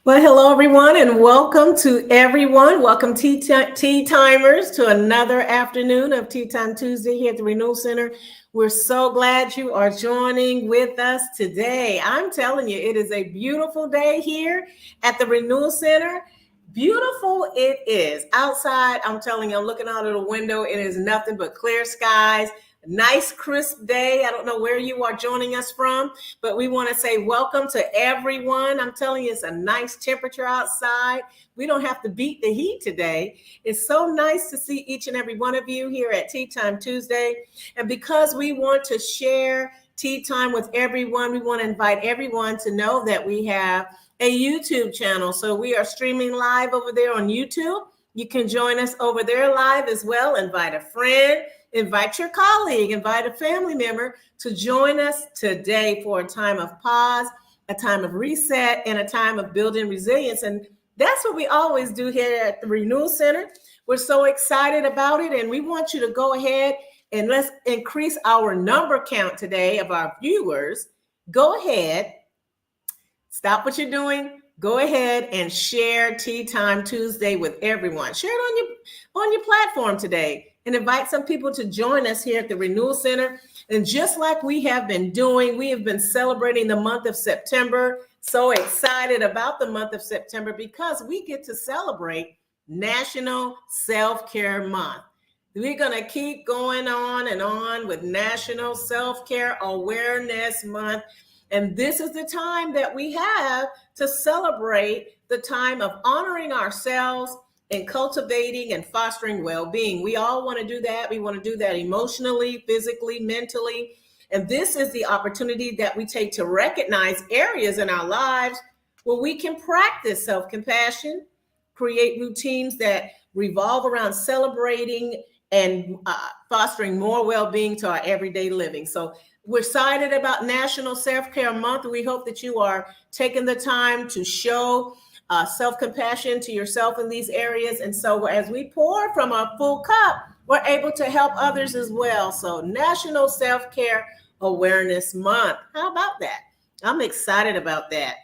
Well, hello, everyone, and welcome to everyone. Welcome, tea timers, to another afternoon of Tea Time Tuesday here at the Renewal Center. We're so glad you are joining with us today. I'm telling you, it is a beautiful day here at the Renewal Center. Beautiful it is. Outside, I'm telling you, I'm looking out of the window. It is nothing but clear skies. Nice crisp day. I don't know where you are joining us from, but we want to say welcome to everyone. I'm telling you, it's a nice temperature outside. We don't have to beat the heat today. It's so nice to see each and every one of you here at Tea Time Tuesday. And because we want to share tea time with everyone, we want to invite everyone to know that we have a YouTube channel. So we are streaming live over there on YouTube. You can join us over there live as well. Invite a friend. Invite your colleague, invite a family member to join us today for a time of pause, a time of reset, and a time of building resilience. And that's what we always do here at the Renewal Center. We're so excited about it, and we want you to go ahead and let's increase our number count today of our viewers. Go ahead, stop what you're doing. Go ahead and share Tea Time Tuesday with everyone. Share it on your platform today. And invite some people to join us here at the Renewal Center. And just like we have been doing, we have been celebrating the month of September. So excited about the month of September because we get to celebrate National Self-Care Month. We're going to keep going on and on with National Self-Care Awareness Month. And this is the time that we have to celebrate the time of honoring ourselves and cultivating and fostering well-being. We all want to do that. We want to do that emotionally, physically, mentally. And this is the opportunity that we take to recognize areas in our lives where we can practice self-compassion, create routines that revolve around celebrating and fostering more well-being to our everyday living. So we're excited about National Self-Care Month. We hope that you are taking the time to show self-compassion to yourself in these areas. And so as we pour from our full cup, we're able to help others as well. So National Self-Care Awareness Month. How about that? I'm excited about that.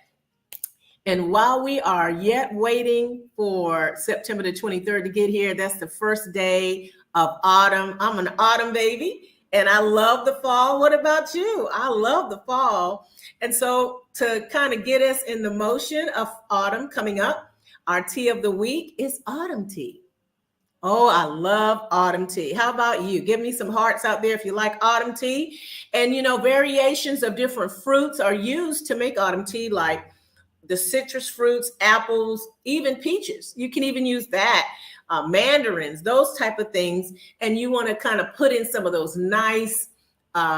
And while we are yet waiting for September the 23rd to get here, that's the first day of autumn. I'm an autumn baby. And I love the fall. What about you? I love the fall. And so to kind of get us in the motion of autumn coming up, our tea of the week is autumn tea. Oh, I love autumn tea. How about you? Give me some hearts out there if you like autumn tea. And, variations of different fruits are used to make autumn tea, like the citrus fruits, apples, even peaches. You can even use that. Mandarins, those type of things. And you want to kind of put in some of those nice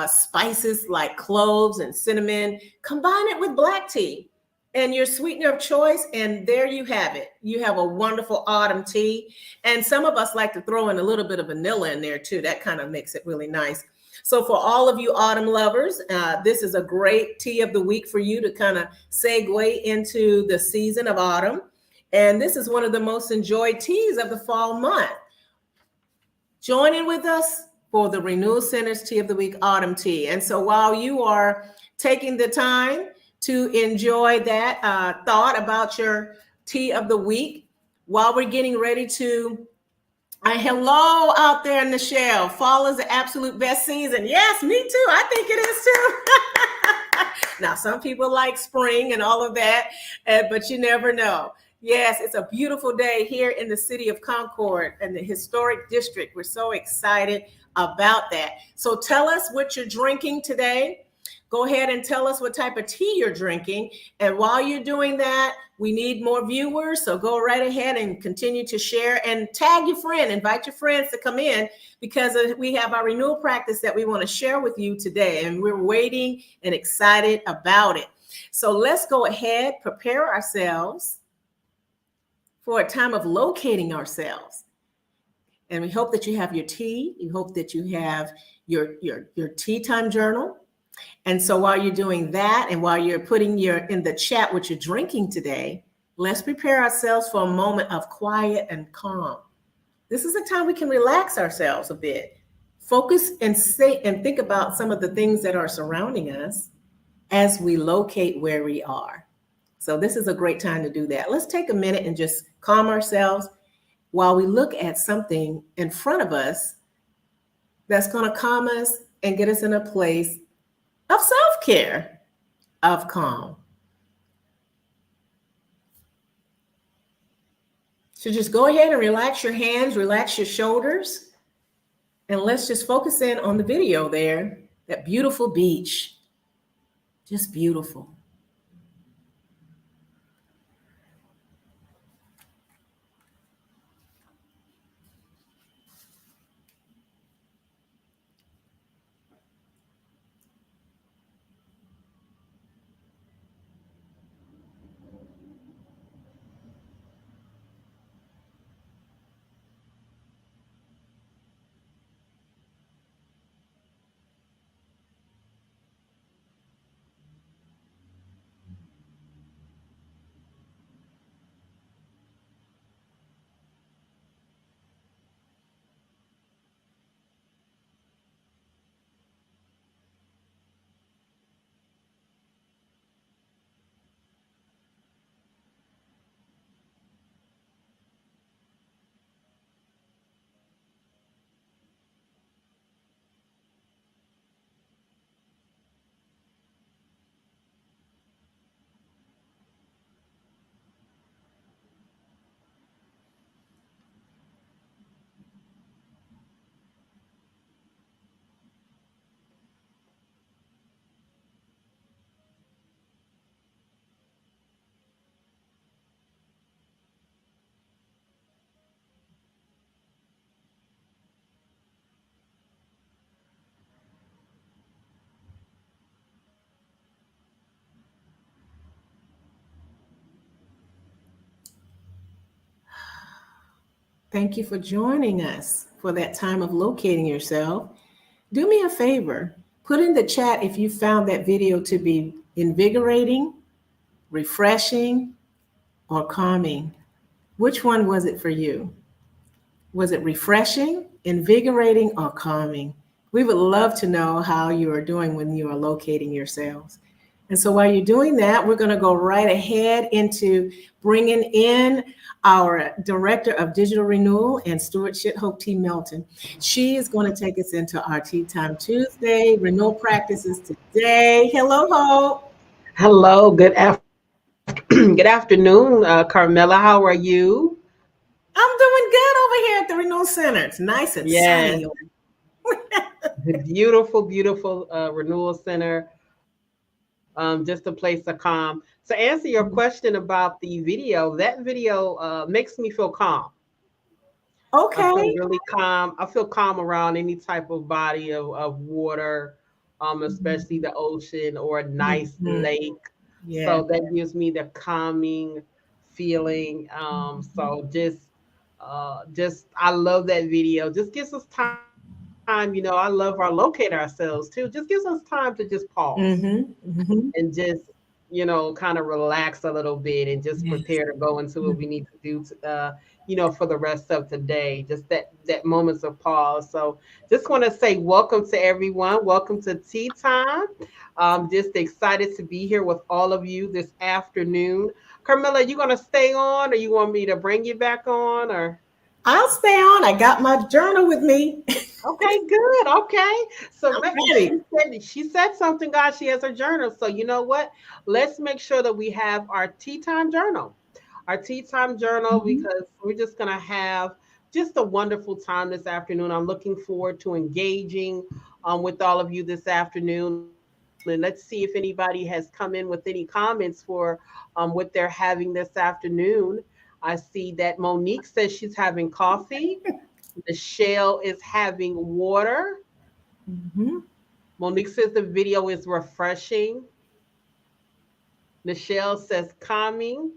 spices like cloves and cinnamon, combine it with black tea and your sweetener of choice. And there you have it. You have a wonderful autumn tea. And some of us like to throw in a little bit of vanilla in there too. That kind of makes it really nice. So for all of you autumn lovers, this is a great tea of the week for you to kind of segue into the season of autumn. And this is one of the most enjoyed teas of the fall month. Join in with us for the Renewal Center's Tea of the Week Autumn Tea. And so while you are taking the time to enjoy that thought about your tea of the week, while we're getting ready to, hello out there in the shell. Fall is the absolute best season. Yes, me too. I think it is too. Now, some people like spring and all of that, but you never know. Yes, it's a beautiful day here in the city of Concord and the historic district. We're so excited about that. So tell us what you're drinking today. Go ahead and tell us what type of tea you're drinking. And while you're doing that, we need more viewers. So go right ahead and continue to share and tag your friend. Invite your friends to come in because we have our renewal practice that we want to share with you today. And we're waiting and excited about it. So let's go ahead, prepare ourselves for a time of locating ourselves. And we hope that you have your tea. We hope that you have your tea time journal. And so while you're doing that and while you're putting in the chat what you're drinking today, let's prepare ourselves for a moment of quiet and calm. This is a time we can relax ourselves a bit, focus and think about some of the things that are surrounding us as we locate where we are. So this is a great time to do that. Let's take a minute and just calm ourselves while we look at something in front of us that's going to calm us and get us in a place of self-care, of calm. So just go ahead and relax your hands, relax your shoulders, and let's just focus in on the video there. That beautiful beach. Just beautiful. Thank you for joining us for that time of locating yourself. Do me a favor, put in the chat if you found that video to be invigorating, refreshing, or calming. Which one was it for you? Was it refreshing, invigorating, or calming? We would love to know how you are doing when you are locating yourselves. And so while you're doing that, we're going to go right ahead into bringing in our Director of Digital Renewal and Stewardship, Hope T. Melton. She is going to take us into our Tea Time Tuesday Renewal Practices today. Hello, Hope. Hello, good afternoon, Carmela. How are you? I'm doing good over here at the Renewal Center. It's nice and Yes, sunny. beautiful renewal center. Just a place to calm. To answer your question about the video, that video makes me feel calm. I feel Okay. really calm. I feel calm around any type of body of water, especially the ocean or a nice Mhm. lake. Yeah. So that gives me the calming feeling. Just I love that video. Just gives us time. I love our locate ourselves too. Just gives us time to just pause Mhm. and Mhm. just kind of relax a little bit and just prepare Yes. to go into what we need to do for the rest of today, just that moments of pause. So just want to say welcome to everyone, welcome to tea time. Just excited to be here with all of you this afternoon. Carmela, you gonna stay on or you want me to bring you back on or I'll stay on. I got my journal with me. okay, good. Okay. So I'm she ready. said something, guys. She has her journal. So you know what? Let's make sure that we have our tea time journal. Our tea time journal Mhm. because we're just gonna have just a wonderful time this afternoon. I'm looking forward to engaging with all of you this afternoon. And let's see if anybody has come in with any comments for what they're having this afternoon. I see that Monique says she's having coffee. Michelle is having water. Mhm. Monique says the video is refreshing. Michelle says calming.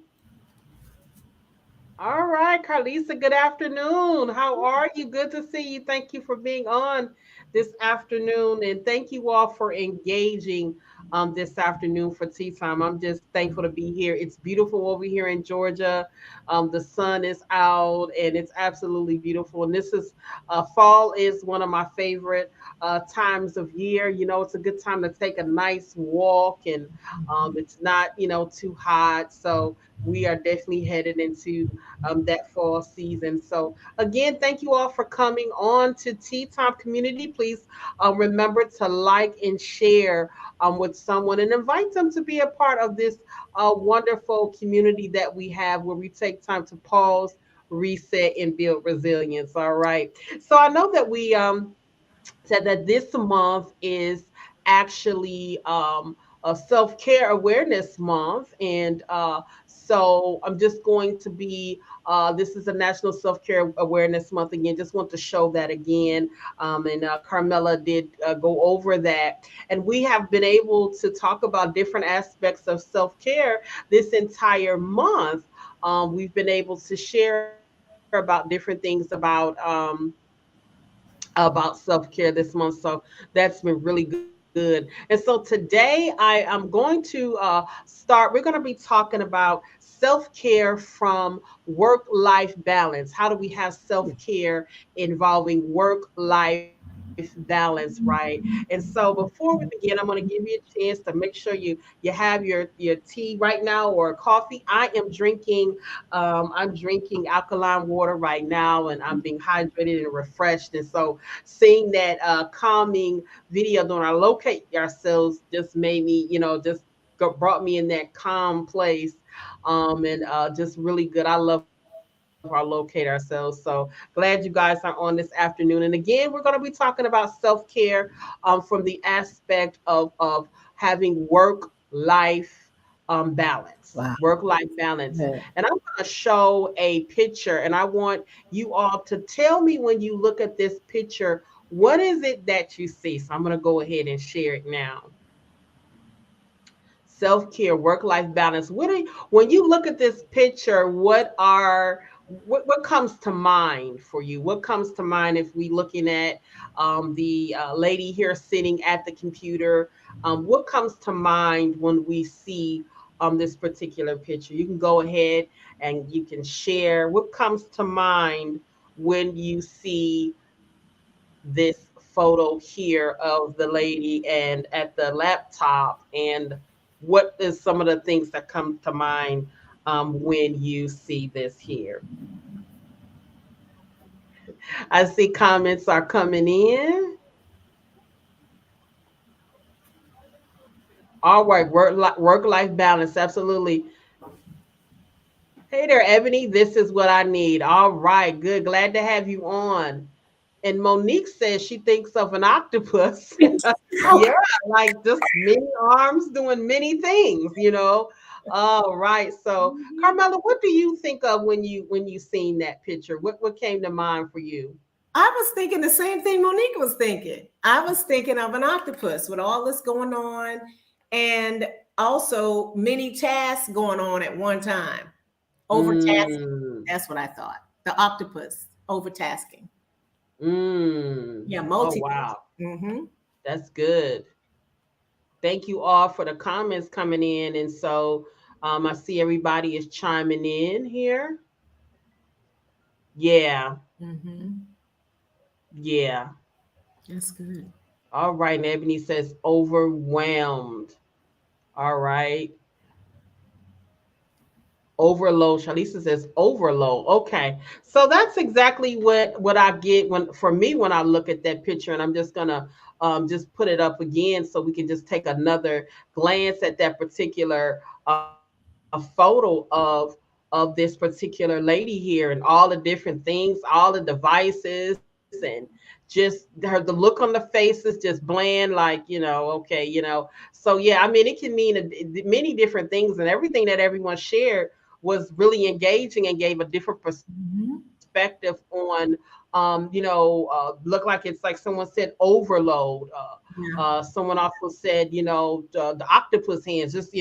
All right, Carlisa, good afternoon. How are you? Good to see you. Thank you for being on this afternoon. And thank you all for engaging this afternoon for tea time. I'm just thankful to be here. It's beautiful over here in Georgia. The sun is out and it's absolutely beautiful. And this is fall is one of my favorite times of year. You know, it's a good time to take a nice walk and it's not, too hot. So we are definitely headed into that fall season. So again, thank you all for coming on to Tea Time Community. Please remember to like and share with someone and invite them to be a part of this wonderful community that we have where we take time to pause, reset, and build resilience. All right. So I know that we said that this month is actually a self-care awareness month, and so I'm just going to be this is a national self-care awareness month. Again, just want to show that again, and Carmela did go over that, and we have been able to talk about different aspects of self-care this entire month. We've been able to share about different things about self-care this month. So that's been really good. And so today I'm going to start. We're going to be talking about self-care from work-life balance. How do we have self-care involving work-life balance, right? And so before we begin, I'm going to give you a chance to make sure you have your tea right now or coffee. I'm drinking alkaline water right now, and I'm being hydrated and refreshed. And so seeing that calming video on our locate ourselves just made me, brought me in that calm place, and just really good. I love our locate ourselves. So glad you guys are on this afternoon. And again, we're going to be talking about self-care from the aspect of having work-life balance, Wow. work-life balance. Yeah. And I'm going to show a picture, and I want you all to tell me when you look at this picture, what is it that you see? So I'm going to go ahead and share it now. Self-care, work-life balance. When you look at this picture, what comes to mind for you? What comes to mind if we looking at the lady here sitting at the computer? What comes to mind when we see this particular picture? You can go ahead and you can share. What comes to mind when you see this photo here of the lady and at the laptop, and what is some of the things that come to mind when you see this here? I see comments are coming in. All right, work life balance, absolutely. Hey there, Ebony. This is what I need. All right, good. Glad to have you on. And Monique says she thinks of an octopus. Yeah, like just many arms doing many things. All right. So Carmela, what do you think of when you seen that picture? What came to mind for you? I was thinking the same thing Monique was thinking. I was thinking of an octopus with all this going on and also many tasks going on at one time. Overtasking. Mm, That's what I thought. The octopus overtasking. Yeah, oh multitasking. wow. Mm-hmm. That's good. Thank you all for the comments coming in. And so I see everybody is chiming in here. Yeah, Mm-hmm. yeah. That's good. All right. And Ebony says overwhelmed. All right. Overload. Shalisa says overload. Okay. So that's exactly what I get when I look at that picture. And I'm just gonna just put it up again so we can just take another glance at that particular photo of this particular lady here and all the different things, all the devices, and just the look on the face is just bland, like, okay. So yeah, I mean, it can mean many different things, and everything that everyone shared was really engaging and gave a different Mm-hmm. perspective on look like it's like someone said overload, Yeah. Someone also said, the octopus hands, just,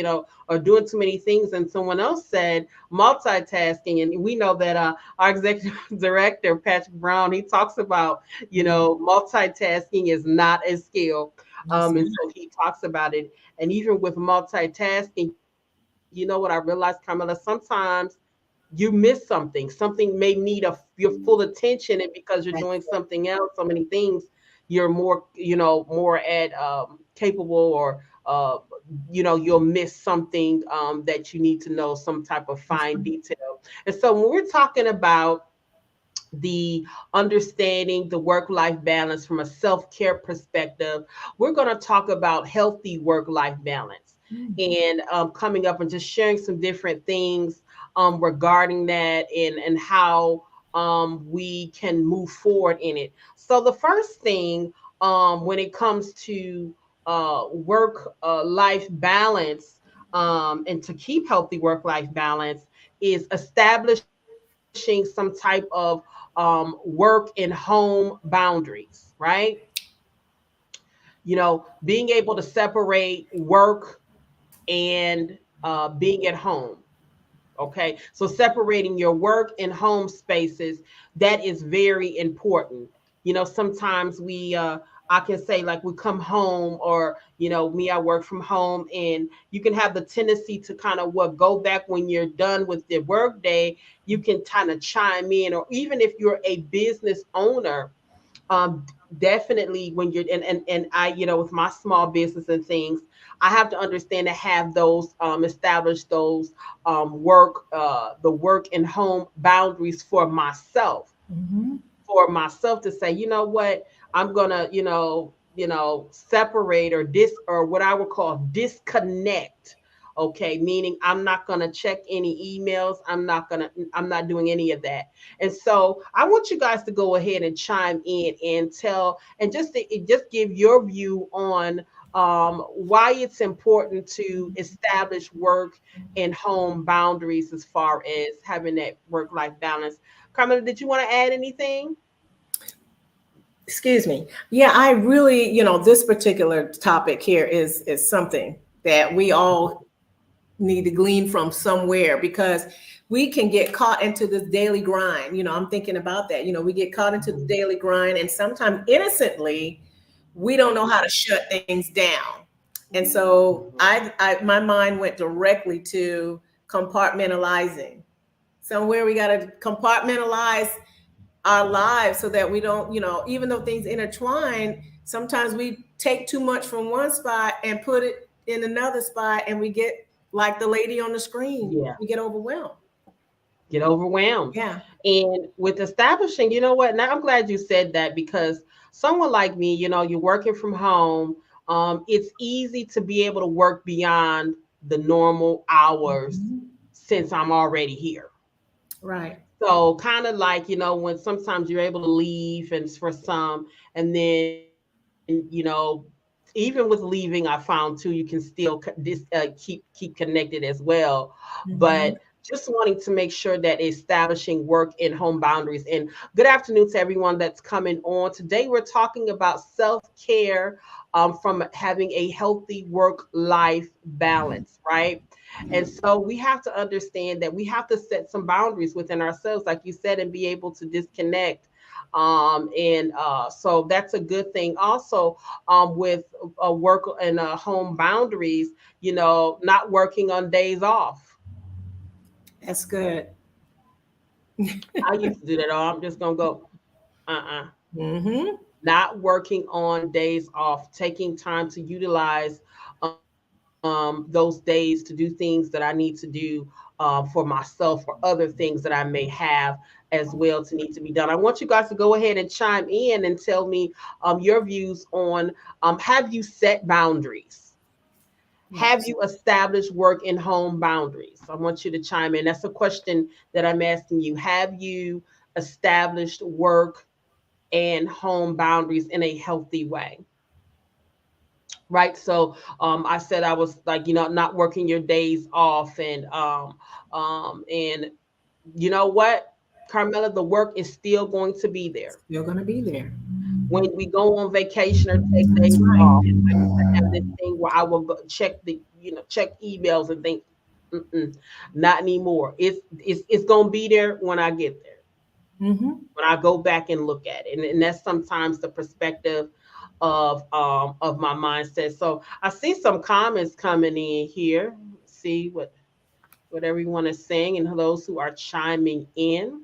are doing too many things. And someone else said multitasking. And we know that our executive director, Patrick Brown, he talks about, Mhm. multitasking is not a skill. It's And not. so he talks about it. And even with multitasking, what I realized, Carmela, sometimes you miss something. Something may need your full attention, and because you're doing That's it. something else, so many things, you're more, more at capable, or you'll miss something that you need to know, some type of That's fine right. detail. And so when we're talking about the understanding the work life balance from a self care perspective, we're going to talk about healthy work life balance, Mm. and coming up and just sharing some different things regarding that, and how we can move forward in it. So, the first thing when it comes to work life balance, and to keep healthy work life balance, is establishing some type of work and home boundaries, right? Being able to separate work and being at home. Okay. So separating your work and home spaces, that is very important. Sometimes I can say, like, we come home, or, me, I work from home, and you can have the tendency to kind of go back when you're done with the work day. You can kind of chime in, or even if you're a business owner, um definitely, when you're, and I, with my small business and things, I have to understand to have those establish those the work and home boundaries for myself, Mhm. to say, you know what, I'm gonna, separate, or what I would call disconnect. Okay, meaning I'm not gonna check any emails. I'm not doing any of that. And so I want you guys to go ahead and chime in and tell, and just give your view on why it's important to establish work and home boundaries, as far as having that work life balance. Carmela, did you want to add anything? Excuse me. Yeah, I really, this particular topic here is something that we all need to glean from somewhere, because we can get caught into this daily grind. I'm thinking about that. We get caught into the Mhm. daily grind, and sometimes innocently, we don't know how to shut things down. And so Mhm. my mind went directly to compartmentalizing. Somewhere we got to compartmentalize our lives so that we don't, even though things intertwine, sometimes we take too much from one spot and put it in another spot, and we get like the lady on the screen, Yeah, we get overwhelmed. get overwhelmed. Yeah. And with establishing, now I'm glad you said that, because someone like me, you're working from home. It's easy to be able to work beyond the normal hours, Mhm. since I'm already here. Right. So kind of like, when sometimes you're able to leave, and for some, and then, even with leaving, I found too, you can still keep connected as well. But Mhm. just wanting to make sure that establishing work and home boundaries. And good afternoon to everyone that's coming on. Today we're talking about self-care, from having a healthy work-life balance, right? And so we have to understand that we have to set some boundaries within ourselves, like you said, and be able to disconnect. And So that's a good thing. Also, with work and home boundaries, not working on days off. That's good. I used to do that. Oh, I'm just gonna go. Uh-uh. Hmm. Not working on days off, taking time to utilize those days to do things that I need to do for myself, or other things that I may have as well to need to be done. I want you guys to go ahead and chime in and tell me your views on, have you set boundaries? Have Yes. you established work and home boundaries? I want you to chime in. That's a question that I'm asking you. Have you established work and home boundaries in a healthy way? Right. So I said I was like, not working your days off, and you know what, Carmela, the work is still going to be there. Still going to be there. when we go on vacation or take That's days right. off, I used to have this thing where I will go check check emails and think, mm-mm, not anymore. It's gonna be there when I get there, Mm-hmm. when I go back and look at it, and that's sometimes the perspective of my mindset. So I see some comments coming in here. See what everyone is saying, and those who are chiming in.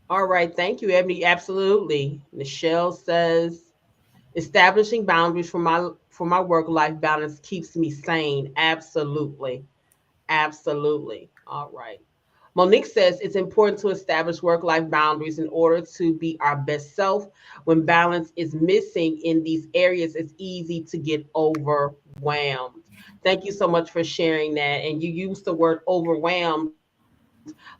All right, thank you, Ebony. Absolutely. Michelle says establishing boundaries for my work life balance keeps me sane. Absolutely. Absolutely. All right. Monique says it's important to establish work life boundaries in order to be our best self. When balance is missing in these areas, it's easy to get overwhelmed. Thank you so much for sharing that. And you used the word overwhelmed,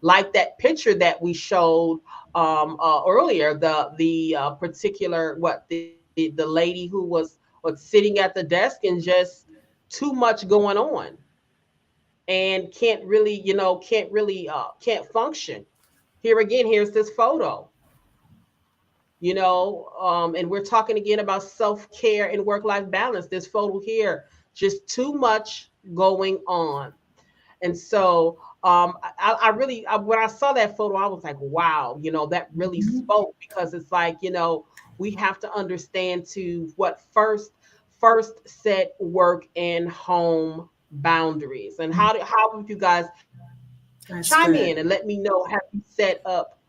like that picture that we showed earlier. The particular the lady who was sitting at the desk and just too much going on and can't really can't function. Here again, here's this photo, and we're talking again about self-care and work-life balance. This photo here, just too much going on. And so I really when I saw that photo, I was like, wow, that really Mm-hmm. spoke, because it's like, we have to understand to what first set work and home boundaries. And how would you guys chime in and That's let me good. know, have you set up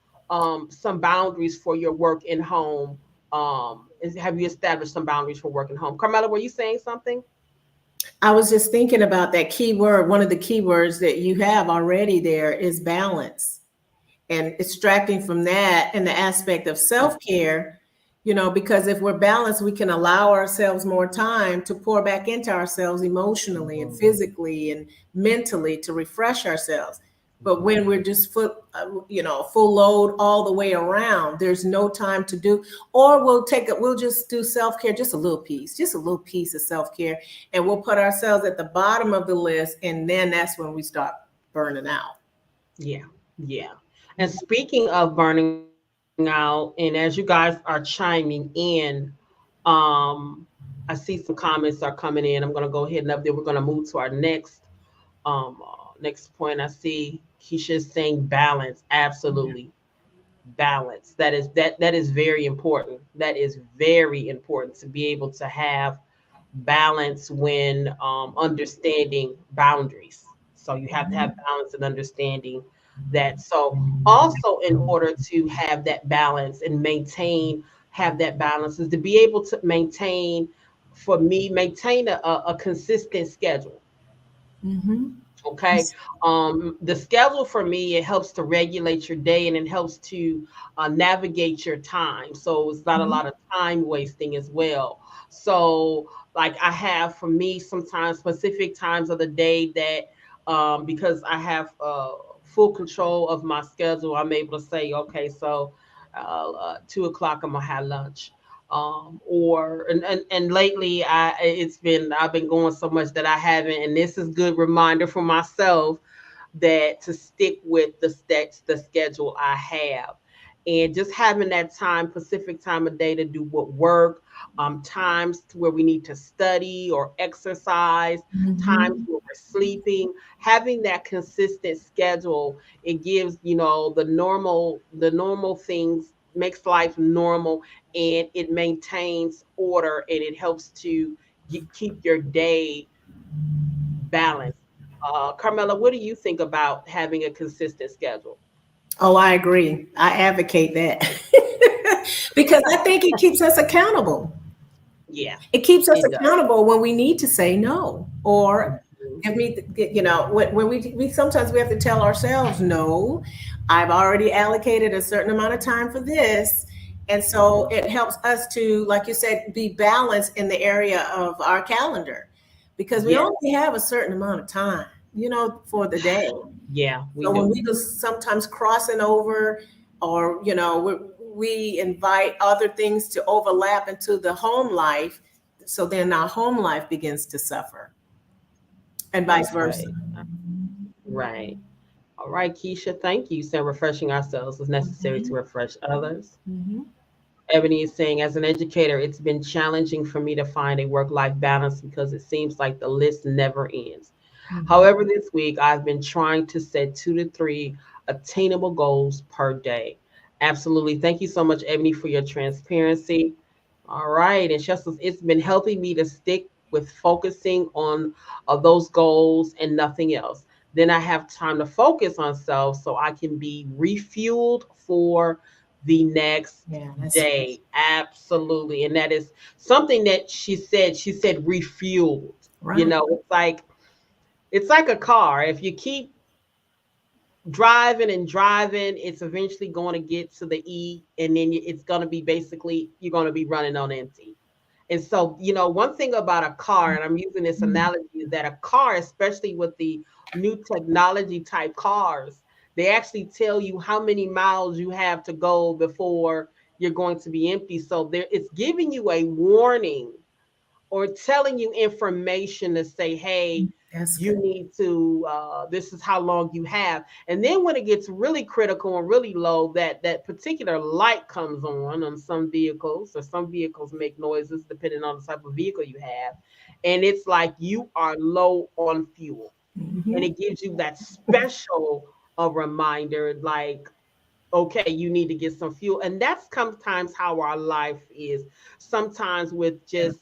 some boundaries for your work and home? Have you established some boundaries for work and home? Carmela, were you saying something? I was just thinking about that key word. One of the key words that you have already there is balance. And extracting from that and the aspect of self-care, because if we're balanced, we can allow ourselves more time to pour back into ourselves emotionally and Mhm, physically and mentally to refresh ourselves. But mhm. when we're just full load all the way around, there's no time to do, or we'll just do self-care, just a little piece of self-care, and we'll put ourselves at the bottom of the list, and then that's when we start burning out. Yeah, yeah. And speaking of burning out, and as you guys are chiming in, um, I see some comments are coming in. I'm gonna go ahead and up there. We're gonna move to our next point. I see Keisha saying balance. Absolutely, balance. That is very important. That is very important to be able to have balance when understanding boundaries. So you have to have balance and understanding that. So also, in order to have that balance and have that balance, is to be able to maintain a consistent schedule. Mm-hmm. Okay. The schedule for me, it helps to regulate your day, and it helps to navigate your time. So it's not a lot of time wasting as well. So, like, I have for me sometimes specific times of the day that, because I have full control of my schedule, I'm able to say, okay, so 2 o'clock, I'm going to have lunch. And lately I've been going so much that I haven't, and this is good reminder for myself that to stick with the schedule I have, and just having that time, Pacific time of day, to do what work, times where we need to study or exercise, times Mm-hmm. where we're sleeping. Having that consistent schedule, it gives, the normal things, makes life normal, and it maintains order, and it helps to keep your day balanced. Carmela, what do you think about having a consistent schedule? Oh, I agree. I advocate that because I think it keeps us accountable. Yeah, It keeps us it does. accountable when we need to say no, or Mhm. if me, when we sometimes we have to tell ourselves, no, I've already allocated a certain amount of time for this. And so it helps us to, like you said, be balanced in the area of our calendar because we Yes, only have a certain amount of time, for the day. yeah, we So when do. we just sometimes crossing over, or we invite other things to overlap into the home life, so then our home life begins to suffer, and vice That's versa. right. Right. All right, Keisha, thank you. So refreshing ourselves is necessary to Mhm, refresh others. mhm. Ebony is saying, as an educator, it's been challenging for me to find a work life balance because it seems like the list never ends. Mhm. However, this week I've been trying to set 2 to 3 attainable goals per day. Absolutely. Thank you so much, Ebony, for your transparency. All right. And just it's been helping me to stick with focusing on those goals and nothing else. Then I have time to focus on self so I can be refueled for the next Yeah, that's day. Absolutely. And that is something that she said. She said refueled. You right. know, it's like a car. If you keep driving and driving, it's eventually going to get to the E, and then it's going to be basically you're going to be running on empty. And so, one thing about a car, and I'm using this Mhm. analogy, is that a car, especially with the new technology type cars, they actually tell you how many miles you have to go before you're going to be empty. So there, it's giving you a warning or telling you information to say, hey, That's you good. need to, this is how long you have. And then when it gets really critical and really low, that particular light comes on some vehicles, or some vehicles make noises depending on the type of vehicle you have. And it's like you are low on fuel. And Mhm. it gives you that special reminder, like, okay, you need to get some fuel. And that's sometimes how our life is. Sometimes with Yeah. just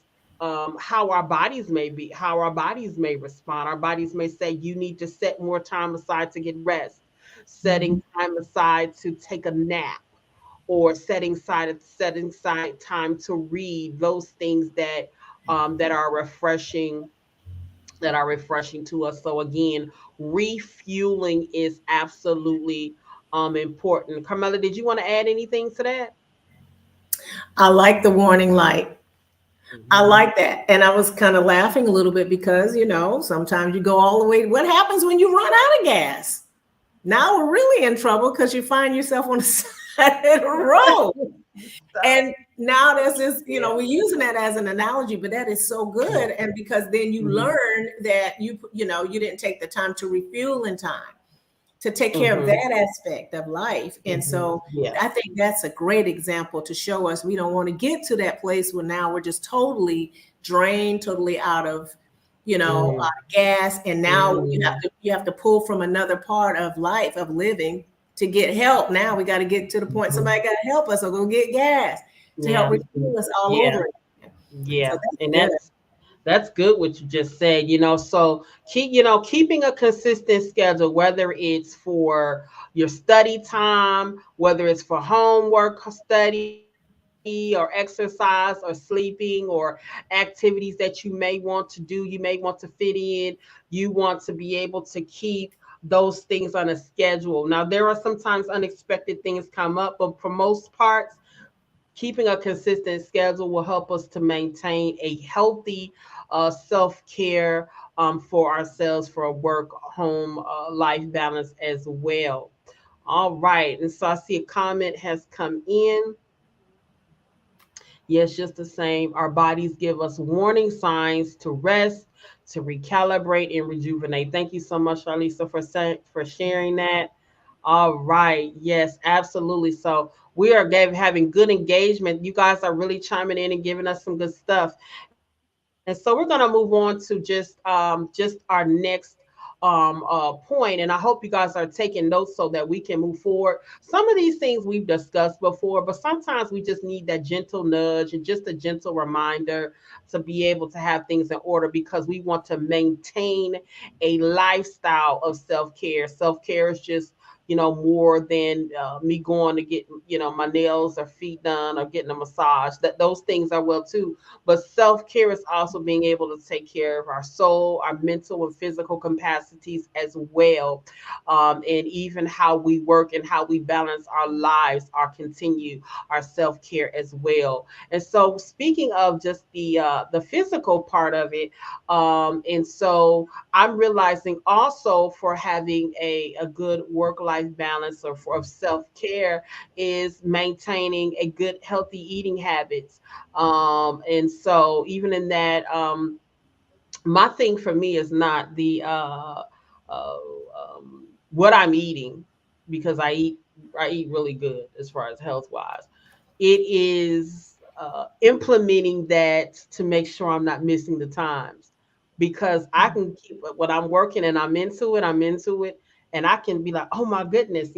how our bodies may be, how our bodies may respond. Our bodies may say, you need to set more time aside to get rest, setting Mhm. time aside to take a nap, or setting aside time to read. Those things that are refreshing, to us. So again, refueling is absolutely important. Carmela, did you want to add anything to that? I like the warning light. I Mm-hmm. like that. And I was kind of laughing a little bit because, sometimes you go all the way. What happens when you run out of gas? Now we're really in trouble because you find yourself on the side of the road. And now there's this, Yeah. we're using that as an analogy, but that is so good. And because then you Mm-hmm. learn that you didn't take the time to refuel in time to take care of Mm-hmm. that aspect of life. And Mm-hmm. so Yes. I think that's a great example to show us we don't want to get to that place where now we're just totally drained, totally out Mm-hmm. of gas. And now Mm-hmm. you have to pull from another part of life of living to get help. Now we got to get to the point Mm-hmm. somebody got to help us or go get gas to help Yeah. refuel us all Yeah. over again. So Yeah. that's And good. that's good what you just said, so keeping a consistent schedule, whether it's for your study time, whether it's for homework, study, or exercise, or sleeping, or activities that you may want to do, you may want to fit in, you want to be able to keep those things on a schedule. Now there are sometimes unexpected things come up, but for most parts, keeping a consistent schedule will help us to maintain a healthy self-care, for ourselves, for a work home life balance as well. All right, and so I see a comment has come in. Yes, just the same, our bodies give us warning signs to rest, to recalibrate and rejuvenate. Thank you so much, Charlisa, for sharing that. All right. Yes, absolutely. So we are having good engagement. You guys are really chiming in and giving us some good stuff. And so we're going to move on to just our next point. And I hope you guys are taking notes so that we can move forward. Some of these things we've discussed before, but sometimes we just need that gentle nudge and just a gentle reminder to be able to have things in order, because we want to maintain a lifestyle of self-care. Self-care is just more than me going to get my nails or feet done or getting a massage. That those things are well too, but self-care is also being able to take care of our soul, our mental and physical capacities as well, and even how we work and how we balance our lives, our continue our self-care as well. And so speaking of just the physical part of it, and so I'm realizing also for having a good work life balance, or for of self care, is maintaining a good healthy eating habits. And so even in that, my thing for me is not uh, um, what I'm eating, because I eat really good as far as health wise. It is implementing that to make sure I'm not missing the times, because I can keep what I'm working and I'm into it, and I can be like, oh my goodness,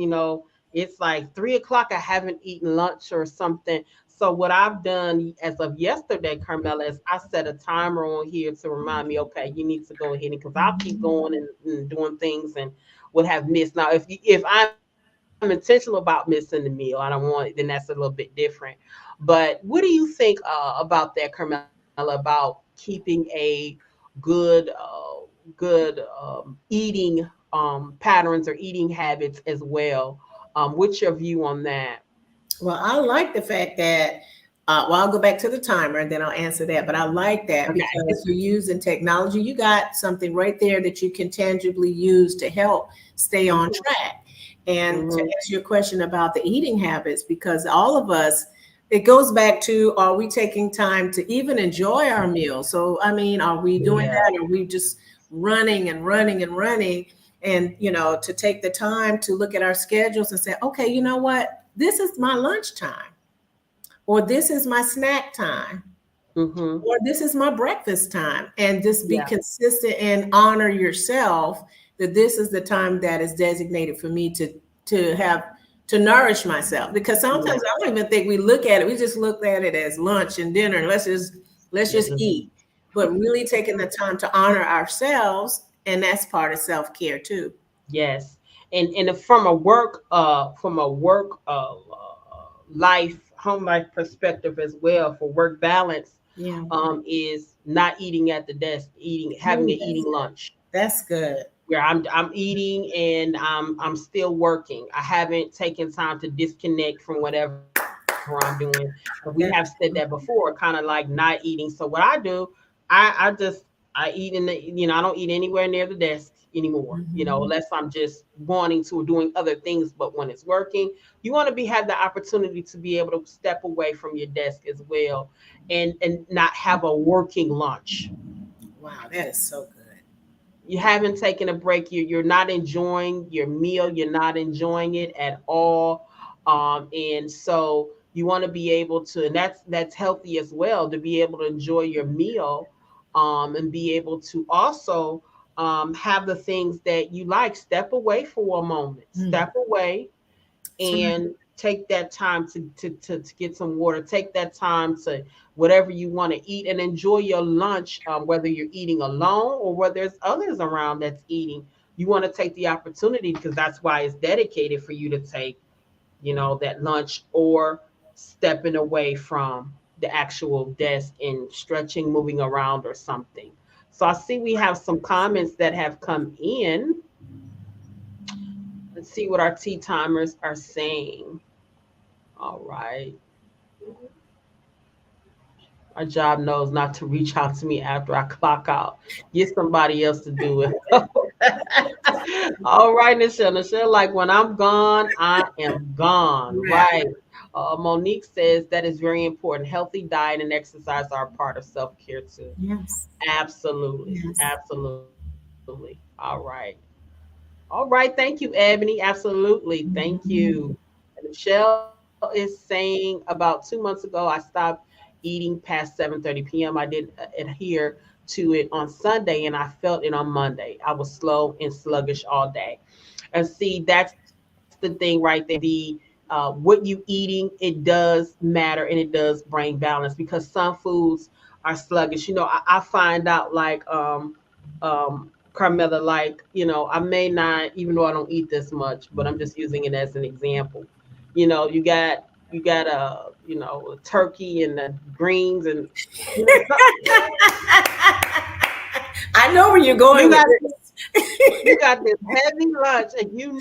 it's like 3 o'clock. I haven't eaten lunch or something. So what I've done as of yesterday, Carmela, is I set a timer on here to remind me, okay, you need to go ahead, and because I'll keep going and doing things and would have missed. Now, if I'm intentional about missing the meal, I don't want it, then that's a little bit different. But what do you think about that, Carmela? About keeping a good eating patterns or eating habits as well? What's your view on that? Well, I like the fact that, well, I'll go back to the timer and then I'll answer that. But I like that Okay. because you're using technology. You got something right there that you can tangibly use to help stay on Hmm. track. And to Hmm. answer your question about the eating habits, because all of us, it goes back to, are we taking time to even enjoy our meals? So, I mean, are we doing Yeah. that? Or are we just running and running and running? And, to take the time to look at our schedules and say, okay, you know what? This is my lunchtime, or this is my snack time, Hmm. or this is my breakfast time, and just be Yeah. consistent and honor yourself that this is the time that is designated for me to have to nourish myself. Because Yeah. sometimes I don't even think we look at it, we just look at it as lunch and dinner, let's just Mhm. eat. But really taking the time to honor ourselves, and that's part of self-care too. Yes, and from a work life home life perspective as well, for work balance, Yeah. is not eating at the desk, eating having Ooh, an eating lunch that's good. where I'm eating and I'm still working. I haven't taken time to disconnect from whatever I'm doing. And we have said that That, before, kind of like not eating. So what I do, I I eat in the, I don't eat anywhere near the desk anymore, mhm. unless I'm just wanting to or doing other things. But when it's working, you want to be have the opportunity to be able to step away from your desk as well, and not have a working lunch. Wow, that is so good. You haven't taken a break. You're not enjoying your meal. You're not enjoying it at all. And so you want to be able to, and that's healthy as well, to be able to enjoy your meal, and be able to also have the things that you like. Step away for a moment. Mm. Step away So and take that time to get some water. Take that time to whatever you want to eat and enjoy your lunch, whether you're eating alone or whether there's others around that's eating. You want to take the opportunity, because that's why it's dedicated for you to take, that lunch, or stepping away from the actual desk and stretching, moving around or something. So I see we have some comments that have come in. Let's see what our tea timers are saying. All right. My job knows not to reach out to me after I clock out. Get somebody else to do it. All right, Nichelle. Nichelle, like, when I'm gone, I am gone. yeah. Right. Monique says that is very important. Healthy diet and exercise are a part of self care too. Yes. Absolutely. Yes. Absolutely. All right. All right. Thank you, Ebony. Absolutely. Thank you. Mhm. And Michelle is saying about 2 months ago, I stopped eating past 7:30 p.m. I didn't adhere to it on Sunday, and I felt it on Monday. I was slow and sluggish all day. And see, that's the thing right there. What you eating, it does matter, and it does bring balance, because some foods are sluggish. I find out, like, Carmela, like, I may not, even though I don't eat this much, but I'm just using it as an example. You got turkey and the greens, and you know some, I know where you're going you with got this. you got this heavy lunch, and you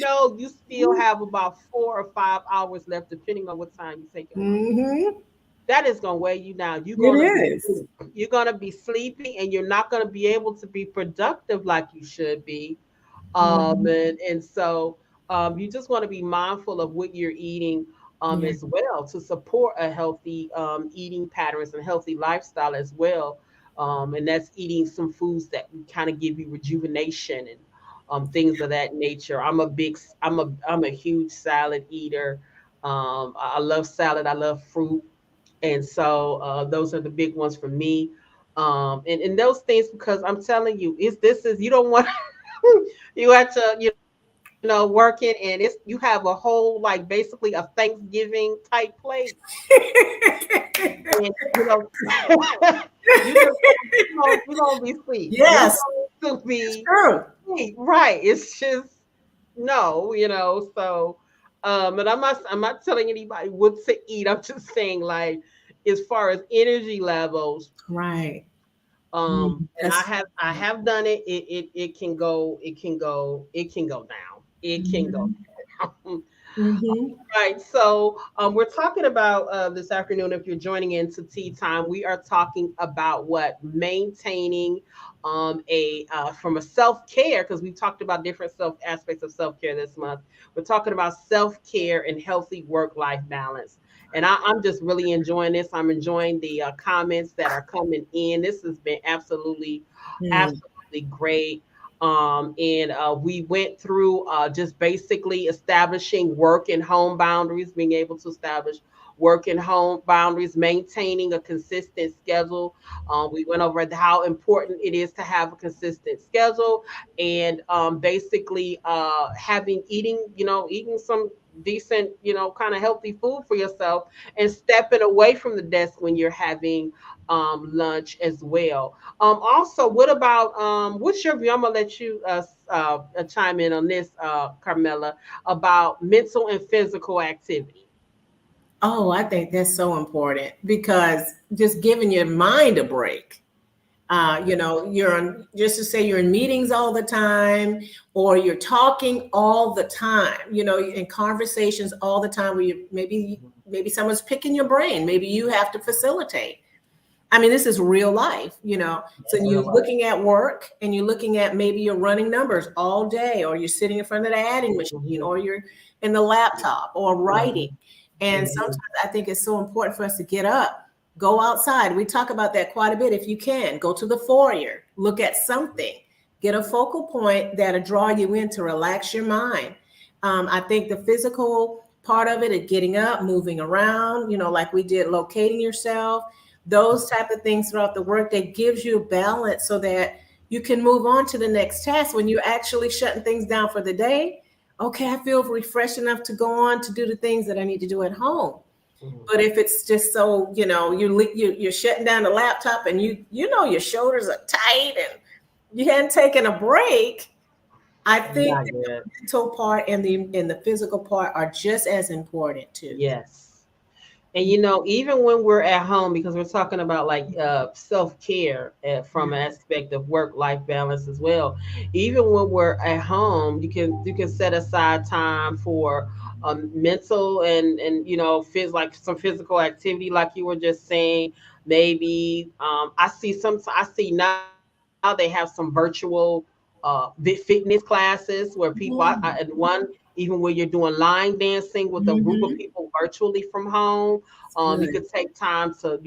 still have about 4 or 5 hours left, depending on what time you take your lunch. Hmm. That is gonna weigh you down. It is. You're gonna be sleepy, and you're not gonna be able to be productive like you should be. Mhm. And so, you just want to be mindful of what you're eating, Yeah. as well, to support a healthy eating patterns and healthy lifestyle as well. And that's eating some foods that kind of give you rejuvenation, things of that nature. I'm a huge salad eater. I love salad. I love fruit, and so those are the big ones for me. And those things, because I'm telling you, is this is you don't want you have to work it, and it's you have a whole like basically a Thanksgiving type plate, and you just you're gonna be sweet. You're Yes, going to it's be true. sweet, right? It's just no, so and I'm not telling anybody what to eat. I'm just saying, like, as far as energy levels, Right. and I That's have I have done it. It can go down. It can go mhm. down. Mhm. Right. So we're talking about this afternoon. If you're joining into tea time, we are talking about what maintaining a from a self care, because we've talked about different self aspects of self care this month. We're talking about self care and healthy work life balance. And I'm just really enjoying this. I'm enjoying the comments that are coming in. This has been Mm. absolutely great. And we went through just basically establishing work and home boundaries, being able to establish work and home boundaries, maintaining a consistent schedule. We went over how important it is to have a consistent schedule, and basically having eating some decent, kind of healthy food for yourself, and stepping away from the desk when you're having lunch as well. Also, what about what's your view? I'm gonna let you chime in on this, Carmela, about mental and physical activity. Oh, I think that's so important because just giving your mind a break. You're on, just to say you're in meetings all the time, or you're talking all the time, in conversations all the time where maybe someone's picking your brain, maybe you have to facilitate. I mean, this is real life, So Real you're life. looking at work and you're looking at maybe you're running numbers all day, or you're sitting in front of the adding machine, Hmm. or you're in the laptop or writing. And sometimes Hmm. I think it's so important for us to get up, go outside. We talk about that quite a bit. If you can, go to the foyer, look at something, get a focal point that'll draw you in to relax your mind. I think the physical part of it is getting up, moving around, like we did, locating yourself, those type of things throughout the work that gives you a balance so that you can move on to the next task when you're actually shutting things down for the day. Okay, I feel refreshed enough to go on to do the things that I need to do at home. Hmm. But if it's just so, you're shutting down the laptop and your shoulders are tight and you hadn't taken a break, I think Not that good. the mental part and the physical part are just as important too. Yes. And even when we're at home, because we're talking about like self-care from an aspect of work-life balance as well. Even when we're at home, you can set aside time for mental and like some physical activity, like you were just saying. Maybe I see now they have some virtual fitness classes where people and Mhm. one, even where you're doing line dancing with a group of Mhm. people virtually from home. You Good. could take time to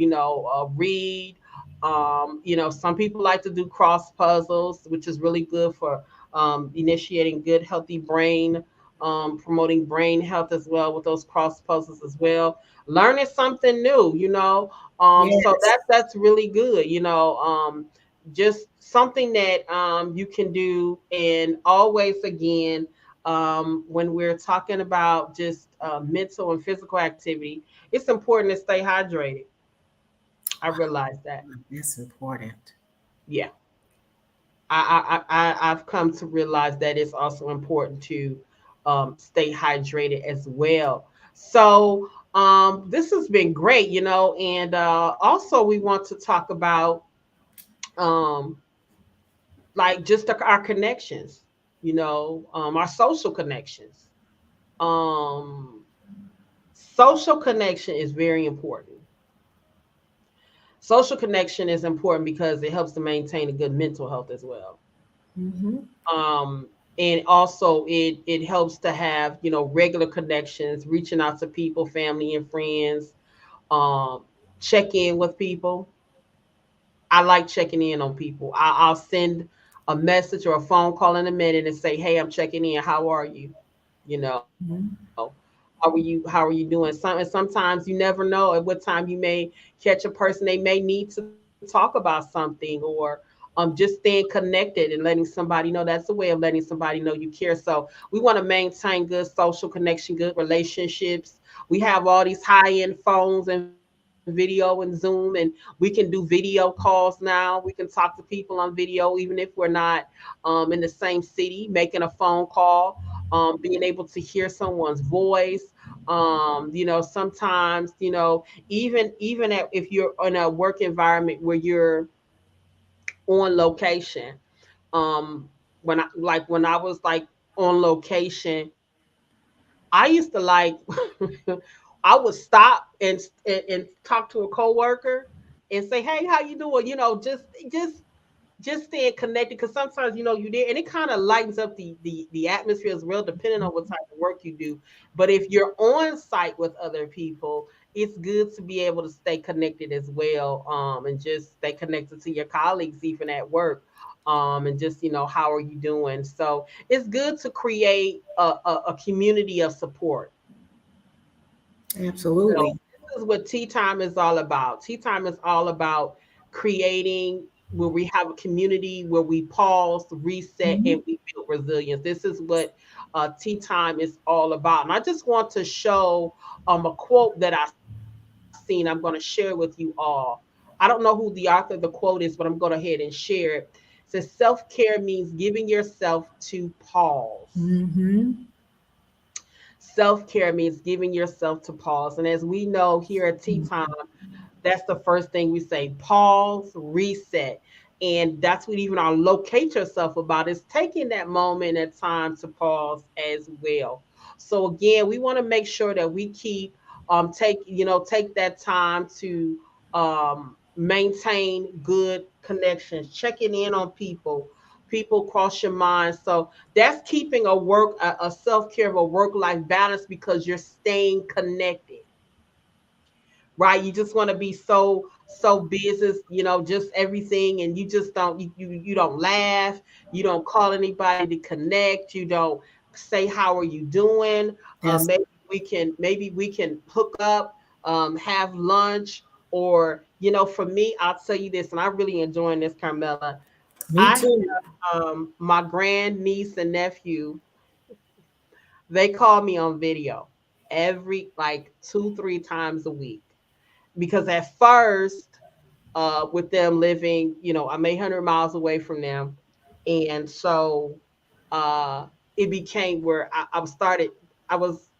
read. Some people like to do cross puzzles, which is really good for initiating good healthy brain, promoting brain health as well with those cross puzzles as well. Learning something new, so Yes. that's really good. Just something that you can do. And always, again, when we're talking about just mental and physical activity, it's important to stay hydrated. I realize that. That's important. Yeah, I've come to realize that it's also important to stay hydrated as well. So this has been great, and also we want to talk about um, like just our connections, our social connections. Um, Social connection is very important. Social connection is important because it helps to maintain a good mental health as well. Mhm. um and also it helps to have regular connections, reaching out to people, family and friends. um check in with people. I like checking in on people. I'll send a message or a phone call in a minute and say, "Hey, I'm checking in. How are you? You know, Mhm. how are you doing?" Sometimes you never know at what time you may catch a person. They may need to talk about something, or just staying connected and letting somebody know. That's a way of letting somebody know you care. So we want to maintain good social connection, good relationships. We have all these high-end phones and video and Zoom, and we can do video calls now. We can talk to people on video, even if we're not in the same city, making a phone call, being able to hear someone's voice. Sometimes, even if you're in a work environment where you're on location, when I was like on location, I used to like I would stop and talk to a coworker and say, "Hey, how you doing?" Just staying connected, because sometimes you there, and it kind of lightens up the atmosphere as well, depending on what type of work you do. But if you're on site with other people, it's good to be able to stay connected as well, and just stay connected to your colleagues even at work, and just how are you doing. So it's good to create a community of support. So Absolutely. this is what tea time is all about. Tea time is all about creating where we have a community where we pause, reset, Mhm. and we build resilience. This is what tea time is all about. And I just want to show a quote that I seen. I'm going to share with you all. I don't know who the author of the quote is, but I'm going to go ahead and share it. It says self-care means giving yourself to pause. Mhm. Self care means giving yourself to pause. And as we know here at Tea Time, that's the first thing we say: pause, reset. And that's what even our locate yourself about, is taking that moment and time to pause as well. So again, we want to make sure that we keep take that time to maintain good connections, checking in on people cross your mind. So that's keeping a self-care, of a work-life balance, because you're staying connected, right? You just want to be so busy, just everything, and you just you don't laugh, you don't call anybody to connect, you don't say how are you doing. That's Maybe we can hook up, have lunch, or for me, I'll tell you this, and I really enjoying this, Carmela. me I too. have my grand niece and nephew. They call me on video every like 2-3 times a week, because at first, with them living, I'm 800 miles away from them, and so uh, it became where I was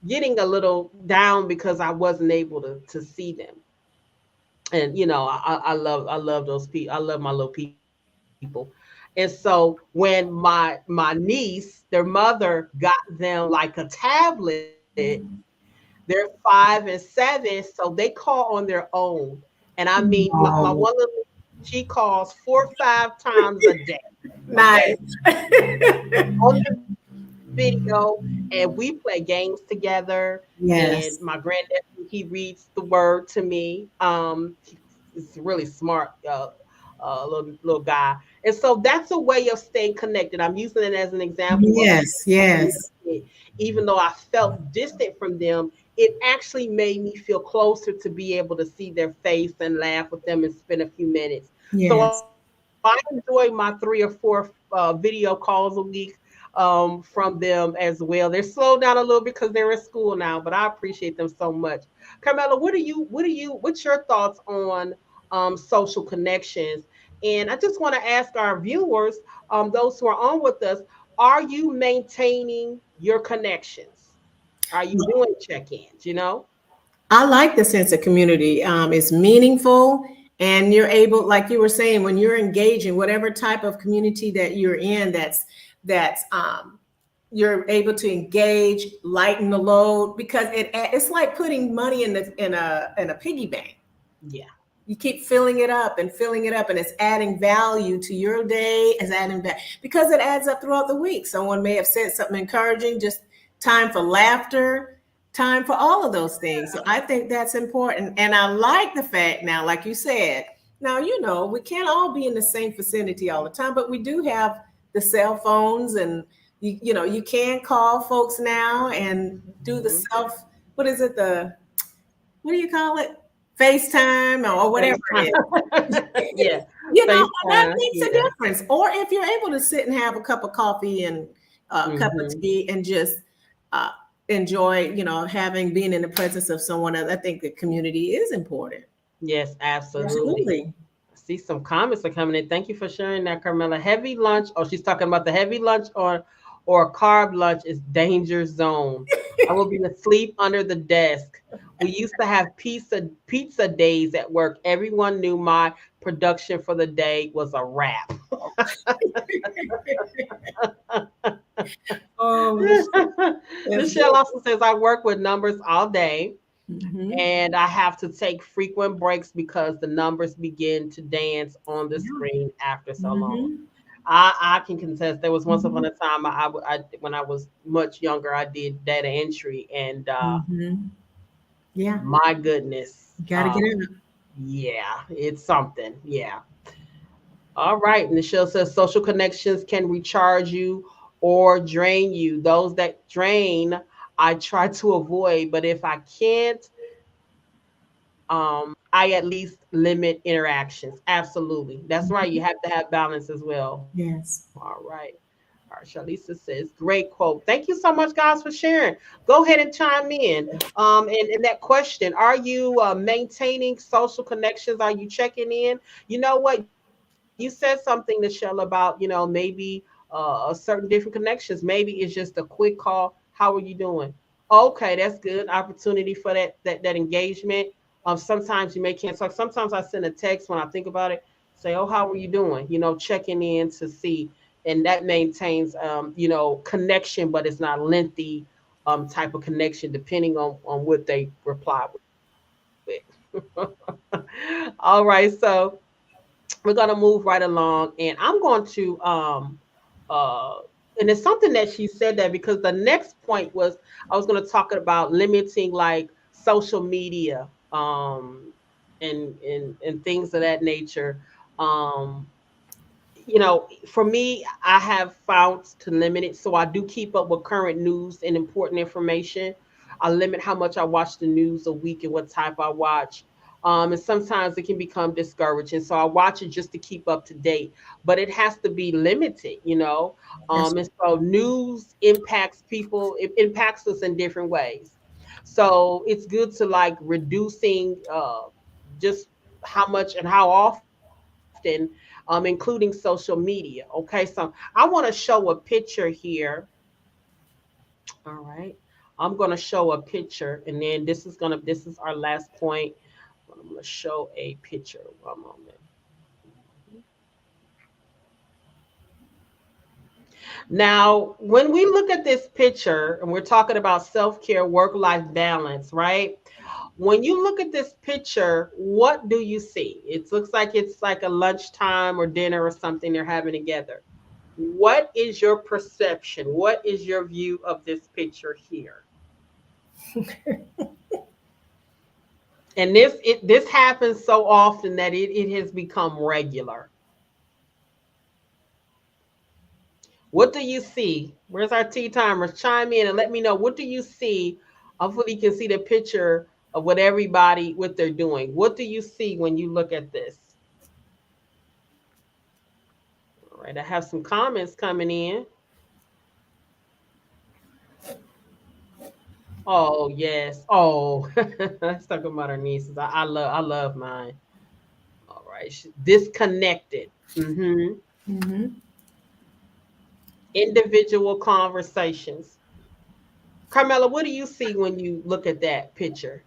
getting a little down because I wasn't able to see them. And I love those people. I love my little people. And so when my niece, their mother got them like a tablet, they're 5 and 7, so they call on their own. And I mean, my one Oh, little, she calls 4 or 5 times a day. Okay, nice. on the video, and we play games together. And my Yes. granddaddy, he reads the word to me. He's really smart, little guy. And so that's a way of staying connected. I'm using it as an example of Yes. Yes. even though I felt distant from them, it actually made me feel closer to be able to see their face and laugh with them and spend a few minutes. So I Yes. enjoy my 3 or 4 video calls a week, from them as well. They're slowed down a little because they're in school now, but I appreciate them so much. Carmela, what's your thoughts on social connections? And I just want to ask our viewers, those who are on with us, are you maintaining your connections? Are you doing check-ins? I like the sense of community. It's meaningful, and you're able, like you were saying, when you're engaging whatever type of community that you're in, that's you're able to engage, lighten the load, because it's like putting money in a piggy bank. Yeah. You keep filling it up and filling it up, and it's adding value to your day, it's adding back because it adds up throughout the week. Someone may have said something encouraging, just time for laughter, time for all of those things. So I think that's important. And I like the fact now, like you said, Now, we can't all be in the same vicinity all the time, but we do have the cell phones, and you can call folks now and do the Mhm. self, what is it, what do you call it? FaceTime or whatever it FaceTime. is. Yeah, And that FaceTime. makes a Yeah. difference. Or if you're able to sit and have a cup of coffee and a cup of Hmm. tea and just uh, enjoy, having being in the presence of someone else, I think the community is important. Yes, absolutely. Absolutely. I see some comments are coming in. Thank you for sharing that, Carmela. Heavy lunch. Oh, she's talking about the heavy lunch or carb lunch is danger zone. I will be asleep under the desk. We used to have pizza days at work. Everyone knew my production for the day was a wrap. Oh, that's Michelle good. also says I work with numbers all day Hmm. and I have to take frequent breaks because the numbers begin to dance on the Yeah. screen after so long. Hmm. I can contest. There was once upon Hmm. a time when I was much younger, I did data entry, and Hmm. Yeah. my goodness, Got to get in it. yeah, it's something. Yeah. All right. Michelle says social connections can recharge you or drain you. Those that drain, I try to avoid, but if I can't, I at least limit interactions. Absolutely. That's right. You have to have balance as well. All Yes. right. All right. Shalisa says, great quote. Thank you so much, guys, for sharing. Go ahead and chime in. And that question, are you maintaining social connections? Are you checking in? You know what? You said something, Michelle, about, maybe certain different connections. Maybe it's just a quick call. How are you doing? Okay, that's good. Opportunity for that engagement. Sometimes you may cancel. Like sometimes I send a text when I think about it. Say, oh, how are you doing? Checking in to see, and that maintains, connection, but it's not lengthy, type of connection, depending on what they reply with. All right, so we're gonna move right along, and I'm going to uh and it's something that she said that because the next point was I was going to talk about limiting like social media, and things of that nature. um for me, I have found to limit it. So I do keep up with current news and important information. I limit how much I watch the news a week and what type I watch. And sometimes it can become discouraging. So I watch it just to keep up to date, but it has to be limited. That's And so news impacts people, it impacts us in different ways. So it's good to like reducing just how much and how often, including social media. Okay, so I want to show a picture here. All right, I'm going to show a picture, and then this is our last point. I'm going to show a picture. One moment. Now, when we look at this picture, and we're talking about self care, work life balance, right? When you look at this picture, what do you see? It looks like it's like a lunchtime or dinner or something they're having together. What is your perception? What is your view of this picture here? And this happens so often that it has become regular. What do you see? Where's our tea timers? Chime in and let me know. What do you see? Hopefully, you can see the picture of what they're doing. What do you see when you look at this? All right, I have some comments coming in. Oh yes. Oh, let's talk about our nieces. I love mine. All right, disconnected. Mm-hmm. hmm Individual conversations. Carmela, what do you see when you look at that picture?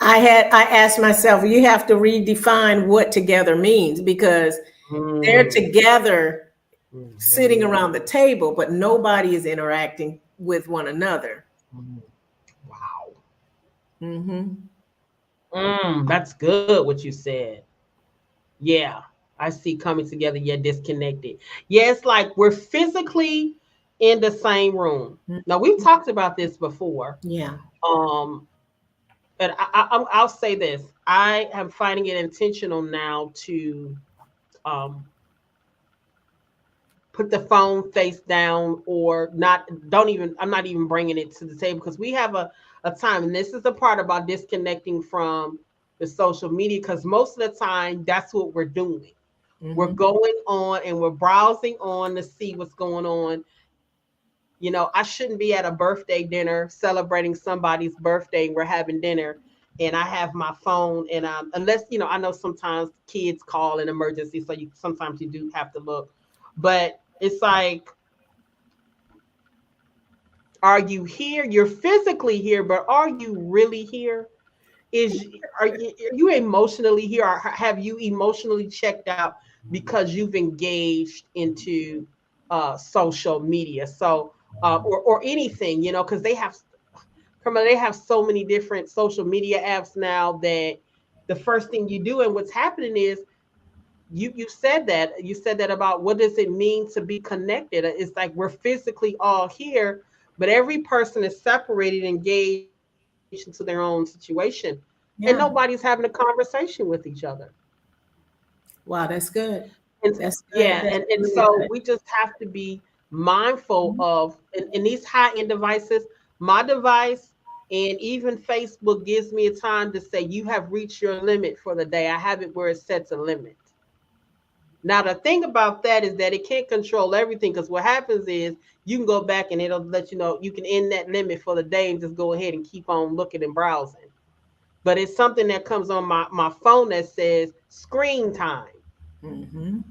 I asked myself, you have to redefine what together means, because they're Mm. together sitting Mhm. around the table, but nobody is interacting with one another. Mm. Wow. Hmm. That's good what you said. Yeah. I see coming together, yet disconnected. Yeah, it's like we're physically in the same room. Now we've talked about this before. Yeah. Um, and I'll say this: I am finding it intentional now to put the phone face down, or not. Don't even. I'm not even bringing it to the table, because we have a time, and this is the part about disconnecting from the social media, because most of the time that's what we're doing. We're Mhm. going on and we're browsing on to see what's going on. I shouldn't be at a birthday dinner celebrating somebody's birthday. We're having dinner, and I have my phone, and unless I know sometimes kids call an emergency, so you sometimes you do have to look, but it's like, are you here? You're physically here, but are you really here? Is are you emotionally here, or have you emotionally checked out because you've engaged into social media? So or anything, because they have so many different social media apps now, that the first thing you do, and what's happening is, you said that about what does it mean to be connected. It's like we're physically all here, but every person is separated, engaged into their own situation, and nobody's Yeah. having a conversation with each other. Wow, that's good. And That's yeah, good. and That's really so good. we just have to be mindful Mhm. of, in these high-end devices. My device and even Facebook gives me a time to say, you have reached your limit for the day. I have it where it sets a limit. Now, the thing about that is that it can't control everything, because what happens is you can go back and it'll let you know you can end that limit for the day and just go ahead and keep on looking and browsing. But it's something that comes on my phone that says screen time. Mhm.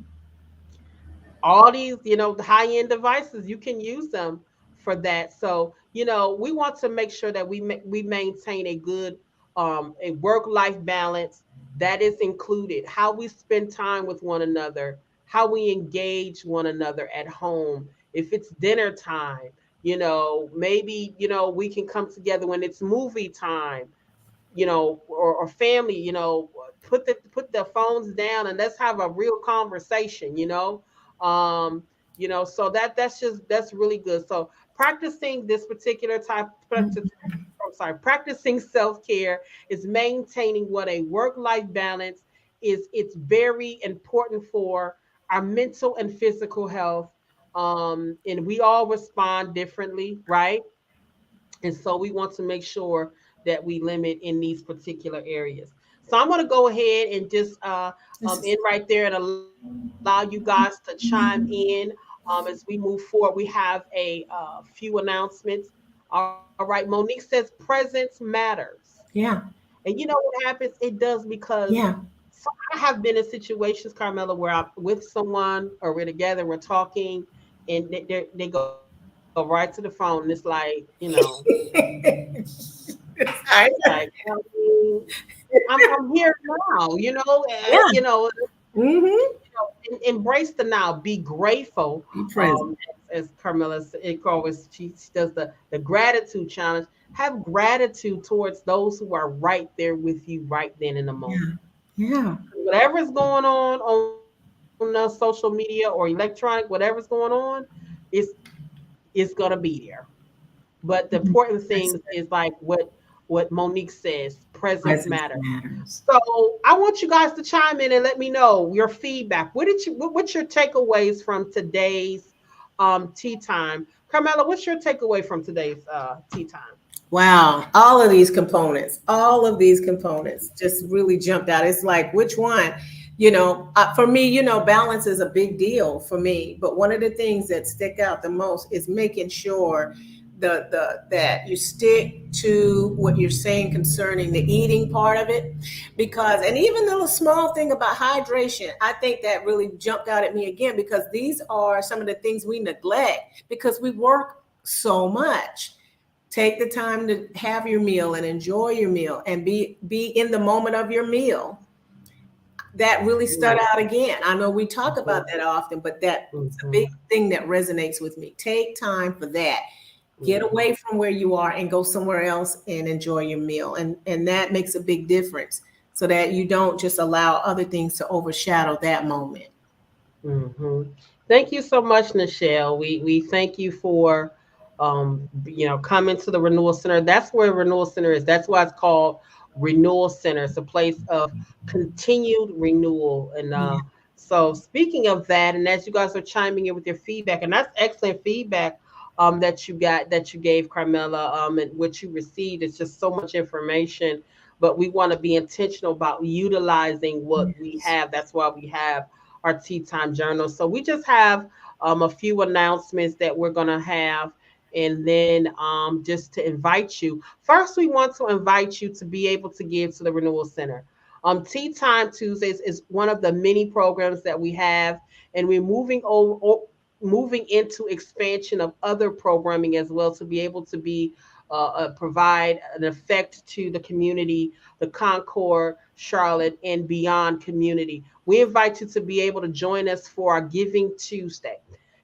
All these, the high end devices, you can use them for that. So, we want to make sure that we maintain a work life balance that is included, how we spend time with one another, how we engage one another at home. If it's dinner time, maybe, we can come together when it's movie time, or family, put the phones down and let's have a real conversation. Um, so that's really good. So practicing this particular type, I'm sorry, practicing self-care is maintaining what a work-life balance is. It's very important for our mental and physical health. And we all respond differently, right? And so we want to make sure that we limit in these particular areas. So I'm going to go ahead and just This is end right there and allow you guys to chime in as we move forward. We have a few announcements. All right. Monique says presence matters. yeah. And you know what happens? It does, because Yeah. so I have been in situations, Carmela, where I'm with someone or we're together, we're talking, and they go right to the phone. And it's like, I like, I'm here now, yeah. Mhm. embrace the now, be grateful. Be present. As Carmela always, she does the gratitude challenge. Have gratitude towards those who are right there with you right then in the Yeah. moment. Yeah. Whatever's going on social media or electronic, whatever's going on, is is gonna be there. But the Mhm. important things That's is good. like what Monique says, presence Presence matters. matters. So I want you guys to chime in and let me know your feedback. What's your takeaways from today's tea time? Carmela, what's your takeaway from today's tea time? Wow, all of these components just really jumped out. It's like, which one? For me, balance is a big deal for me. But one of the things that stick out the most is making sure the that you stick to what you're saying concerning the eating part of it, because and even the little small thing about hydration, I think that really jumped out at me again, because these are some of the things we neglect because we work so much. Take the time to have your meal and enjoy your meal and be in the moment of your meal. That really stood out again. I know we talk about that often, but that's a big Mm-hmm. thing that resonates with me. Take time for that. Get Mm-hmm. away from where you are and go somewhere else and enjoy your meal. And that makes a big difference, so that you don't just allow other things to overshadow that moment. Hmm. Thank you so much, Nichelle. We thank you for coming to the Renewal Center. That's where Renewal Center is. That's why it's called Renewal Center. It's a place of continued renewal. And Yeah. so, speaking of that, and as you guys are chiming in with your feedback, and that's excellent feedback that you got, that you gave Carmela, and what you received. It's just so much information, but we want to be intentional about utilizing what we Yes. have. That's why we have our Tea Time Journal. So we just have a few announcements that we're going to have. And then just to invite you, first, we want to invite you to be able to give to the Renewal Center. Tea Time Tuesdays is one of the many programs that we have, and we're moving into expansion of other programming as well, to be able to be provide an effect to the community, the Concord, Charlotte, and beyond community. We invite you to be able to join us for our Giving Tuesday.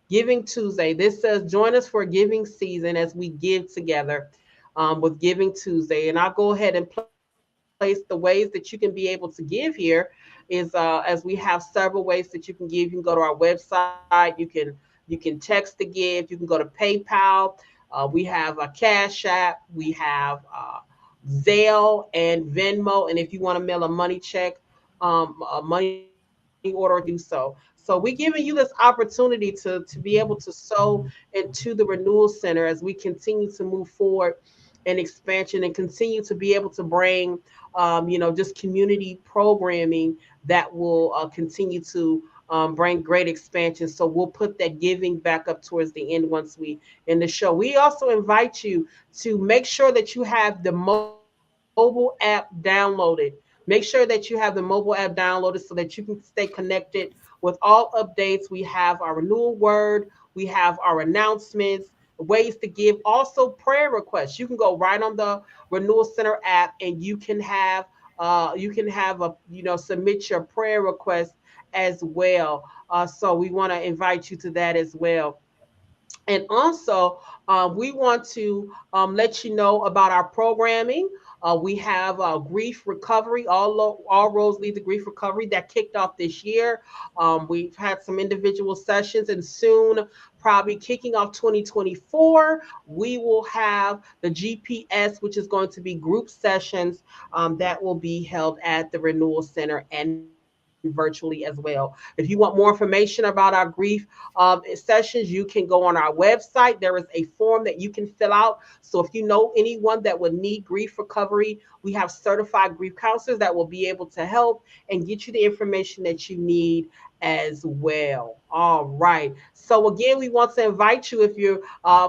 Giving Tuesday. This says join us for giving season as we give together with Giving Tuesday. And I'll go ahead and place the ways that you can be able to give here is as we have several ways that you can give. You can go to our website. You can text to give. You can go to PayPal. We have a Cash App. We have Zelle and Venmo. And if you want to mail a money check, a money order, you can do so. So we're giving you this opportunity to be able to sow into the Renewal Center as we continue to move forward in expansion and continue to be able to bring, just community programming that will continue to bring great expansion. So we'll put that giving back up towards the end once we in the show. We also invite you to make sure that you have the mobile app downloaded. Make sure that you have the mobile app downloaded so that you can stay connected with all updates. We have our renewal word, we have our announcements, ways to give, also prayer requests. You can go right on the Renewal Center app and you can have a submit your prayer request as well. So we want to invite you to that as well. And also, we want to let you know about our programming. We have grief recovery. All roads lead to grief recovery that kicked off this year. We've had some individual sessions, and soon, probably kicking off 2024, we will have the GPS, which is going to be group sessions that will be held at the Renewal Center and virtually as well. If you want more information about our grief sessions, you can go on our website. There is a form that you can fill out. So if you know anyone that would need grief recovery, we have certified grief counselors that will be able to help and get you the information that you need as well. All right. So again, we want to invite you if you're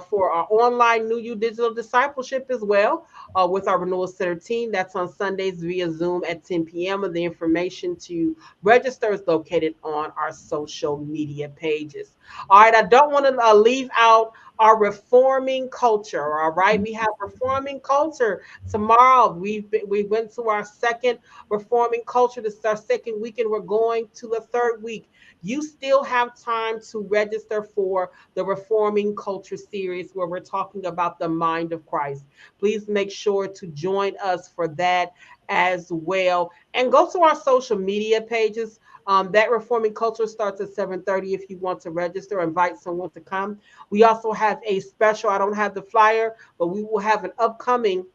for our online New You Digital Discipleship as well with our Renewal Center team. That's on Sundays via Zoom at 10 p.m. And the information to register is located on our social media pages. All right. I don't want to leave out our reforming culture. All right. We have reforming culture tomorrow. We went to our second reforming culture. This is our second week, and we're going to the third week. You still have time to register for the Reforming Culture series where we're talking about the mind of Christ. Please make sure to join us for that as well. And go to our social media pages. That Reforming Culture starts at 7:30 if you want to register, invite someone to come. We also have a special, I don't have the flyer, but we will have an upcoming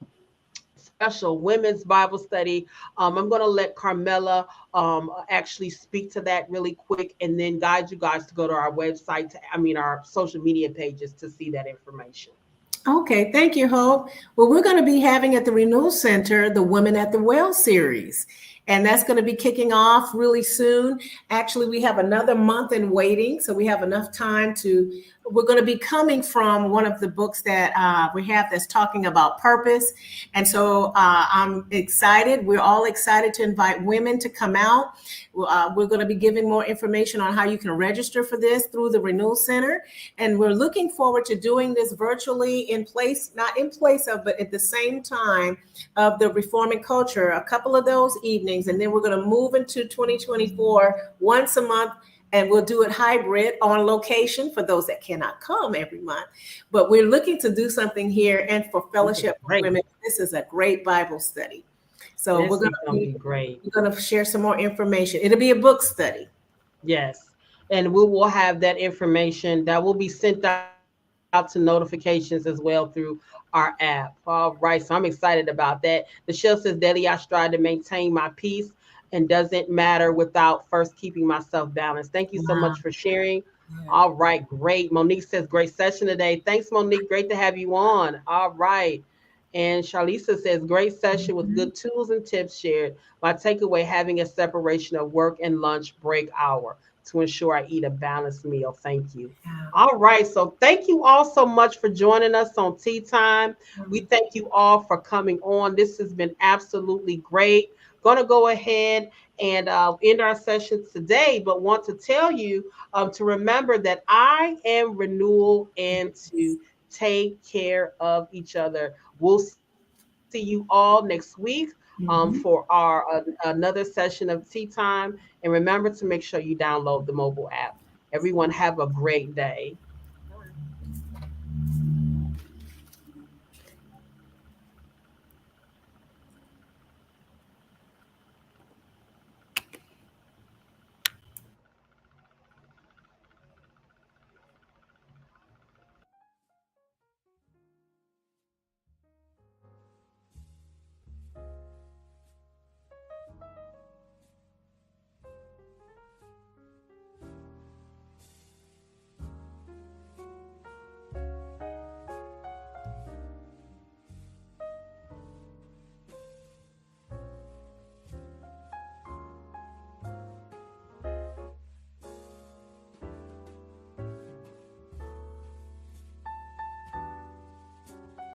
special women's Bible study. I'm going to let Carmela actually speak to that really quick and then guide you guys to go to our website, our social media pages to see that information. Okay, thank you, Hope. Well, we're going to be having at the Renewal Center the Women at the Well series, and that's going to be kicking off really soon. Actually, we have another month in waiting, so we have enough time to. We're going to be coming from one of the books that we have that's talking about purpose, and so I'm excited. We're all excited to invite women to come out. We're going to be giving more information on how you can register for this through the Renewal Center, and we're looking forward to doing this virtually in place, not in place of, but at the same time of the Reforming Culture, a couple of those evenings, and then we're going to move into 2024 once a month, and we'll do it hybrid on location for those that cannot come every month. But we're looking to do something here and for This is Fellowship for great. Women. This is a great Bible study. So This is going to be great. we're going to share some more information. It'll be a book study. Yes. And we will have that information that will be sent out to you out to notifications as well through our app. All right, so I'm excited about that. Michelle says, daily I strive to maintain my peace and doesn't matter without first keeping myself balanced. Thank you so Wow. much for sharing. Yeah. All right, great. Monique says, great session today. Thanks, Monique. Great to have you on. All right. And Charlisa says, great session with Mhm. good tools and tips shared. My takeaway, having a separation of work and lunch break hour to ensure I eat a balanced meal. Thank you. Yeah. All right. So thank you all so much for joining us on Tea Time. We Mhm. thank you all for coming on. This has been absolutely great. Going to go ahead and end our session today, but want to tell you to remember that I am renewal and to take care of each other. We'll see you all next week for Mhm. our another session of Tea Time. And remember to make sure you download the mobile app. Everyone have a great day.